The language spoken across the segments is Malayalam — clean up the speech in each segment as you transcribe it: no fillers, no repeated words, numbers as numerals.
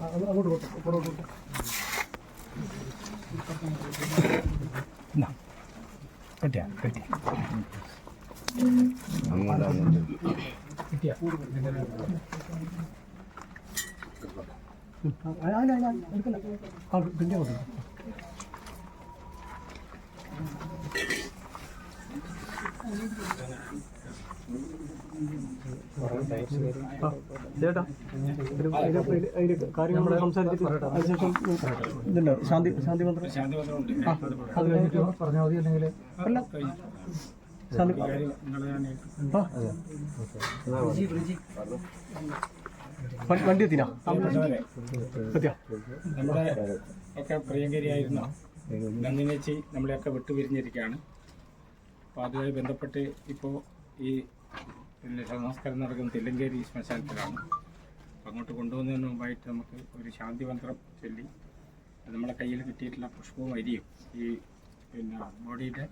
അങ്ങോട്ട് കൊടുത്തു കിട്ടിയ കിട്ടിയ കിട്ടിയ എടുക്കണ്ട ആ പിന്നെ കൊടുത്തു ചേട്ടാ കാര്യം നമ്മൾ സംസാരിച്ചിട്ട് അതിനുശേഷം ഇതുണ്ട് ശാന്തി മന്ത്രം ആ അത് കഴിഞ്ഞിട്ട് പറഞ്ഞാൽ മതി അല്ലെങ്കിൽ അല്ല ശാന്തി വണ്ടി എത്തിനാ എത്തിയാ നമ്മുടെ ഒക്കെ പ്രിയങ്കരിയായിരുന്ന നന്ദിനേച്ചി നമ്മളെയൊക്കെ വിട്ടുപിരിഞ്ഞിരിക്കുകയാണ്. അപ്പോൾ അതുമായി ബന്ധപ്പെട്ട് ഇപ്പോൾ ഈ നമസ്കാരം നടക്കുന്ന തില്ലങ്കേരി ശ്മശാനത്തിലാണ്. അങ്ങോട്ട് കൊണ്ടുപോകുന്നതിന് മുമ്പായിട്ട് നമുക്ക് ഒരു ശാന്തി മന്ത്രം ചൊല്ലി നമ്മളെ കയ്യിൽ കിട്ടിയിട്ടുള്ള പുഷ്പവും അരിയും ഈ ബോഡിയുടെ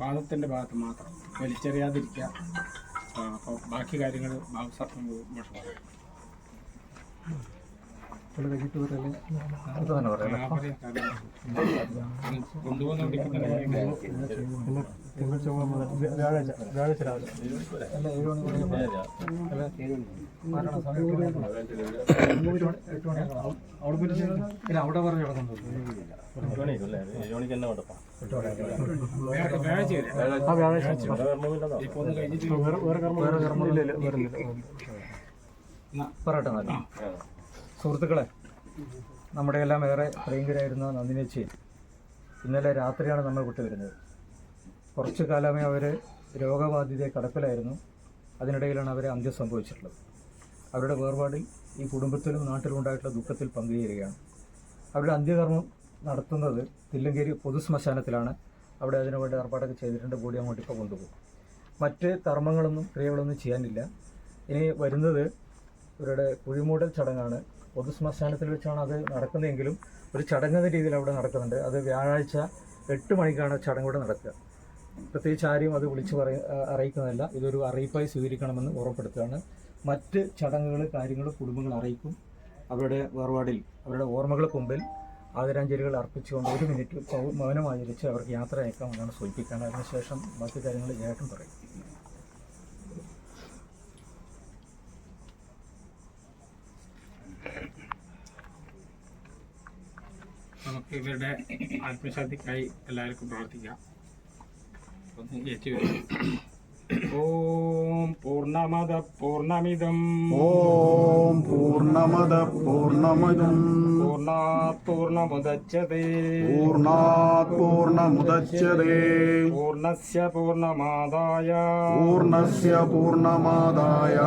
പാദത്തിൻ്റെ ഭാഗത്ത് മാത്രം വലിച്ചെറിയാതിരിക്കുക. അപ്പോൾ ബാക്കി കാര്യങ്ങൾ മോശമാണ്. വ്യാഴാഴ്ച രാവിലെ അവിടെ പറഞ്ഞു കിടക്കുന്നത് പറയട്ടെ. സുഹൃത്തുക്കളെ, നമ്മുടെ എല്ലാം ഏറെ പ്രിയങ്കരായിരുന്ന നന്ദിനേച്ചി ഇന്നലെ രാത്രിയാണ് നമ്മൾ വിട്ടുവരുന്നത്. കുറച്ചു കാലമേ അവർ രോഗബാധിതയെ കിടപ്പിലായിരുന്നു. അതിനിടയിലാണ് അവരെ അന്ത്യം സംഭവിച്ചിട്ടുള്ളത്. അവരുടെ വേർപാടിൽ ഈ കുടുംബത്തിലും നാട്ടിലും ഉണ്ടായിട്ടുള്ള ദുഃഖത്തിൽ പങ്കുചേരുകയാണ്. അവരുടെ അന്ത്യകർമ്മം നടത്തുന്നത് തില്ലങ്കേരി പൊതുശ്മശാനത്തിലാണ്. അവിടെ അതിനുവേണ്ടി ഏർപ്പാടൊക്കെ ചെയ്തിട്ടുണ്ട്. ബോഡി അങ്ങോട്ട് ഇപ്പോൾ കൊണ്ടുപോകും. മറ്റ് കർമ്മങ്ങളൊന്നും ക്രിയകളൊന്നും ചെയ്യാനില്ല. ഇനി വരുന്നത് ഇവരുടെ കുഴിമൂടൽ ചടങ്ങാണ്. പൊതുശ്മശാനത്തിൽ വെച്ചാണ് അത് നടക്കുന്നതെങ്കിലും ഒരു ചടങ്ങെന്ന രീതിയിൽ അവിടെ നടക്കുന്നുണ്ട്. അത് വ്യാഴാഴ്ച 8 മണിക്കാണ് ചടങ്ങോടെ നടക്കുക. പ്രത്യേകിച്ച് ആരെയും അത് വിളിച്ച് അറിയിക്കുന്നതല്ല. ഇതൊരു അറിയിപ്പായി സ്വീകരിക്കണമെന്ന് ഓർമ്മപ്പെടുത്തുകയാണ്. മറ്റ് ചടങ്ങുകൾ കാര്യങ്ങൾ കുടുംബങ്ങൾ അറിയിക്കും. അവരുടെ വേർപാടിൽ അവരുടെ ഓർമ്മകൾക്ക് മുമ്പിൽ ആദരാഞ്ജലികൾ അർപ്പിച്ചുകൊണ്ട് 1 മിനിറ്റ് മൗനം ആചരിച്ച് അവർക്ക് യാത്ര അയക്കാമെന്നാണ് സൂചിപ്പിക്കുന്നത്. അതിനുശേഷം ബാക്കി കാര്യങ്ങൾ ഏട്ടൻ പറയും. നമുക്ക് ഇവരുടെ ആത്മശാന്തിക്കായി എല്ലാവർക്കും പ്രാർത്ഥിക്കാം. ഓം പൂർണ്ണമദ പൂർണ്ണമിദം ഓം പൂർണ്ണമദ പൂർണ്ണമിദം പൂർണ്ണാത് പൂർണ്ണമുദച്യതേ പൂർണ്ണാത് പൂർണ്ണമുദച്യതേ പൂർണ്ണസ്യ പൂർണ്ണമാദായ പൂർണ്ണസ്യ പൂർണ്ണമാദായ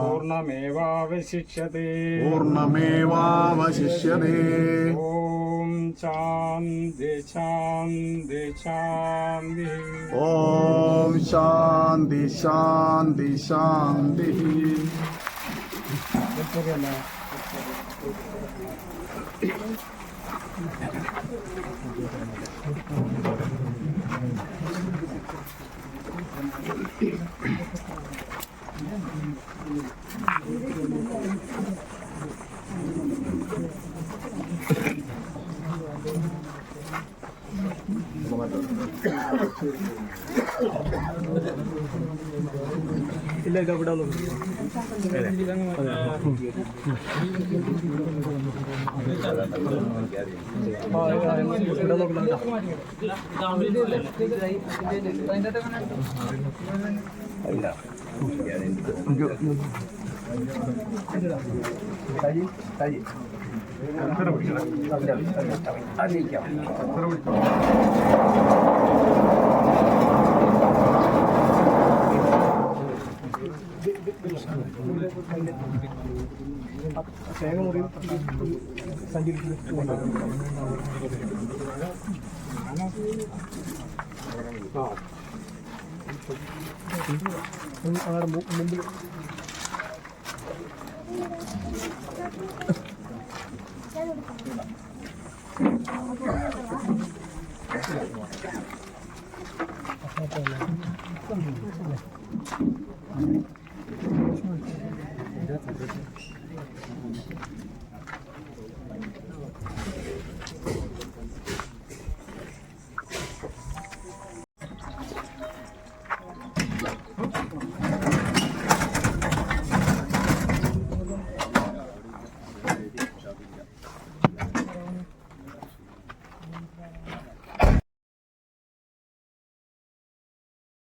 പൂർണ്ണമേവാവശിഷ്യതേ പൂർണ്ണമേവാവശിഷ്യതേ. ഓം ശാന്തി ശാന്തി ശാന്തി. ഓം ശാന്തി ശാന്തി ശാന്തി. ഇല്ല ഇല്ല ഇവിടെ തേങ്ങ സഞ്ചരിക്കുന്നു. മുമ്പിൽ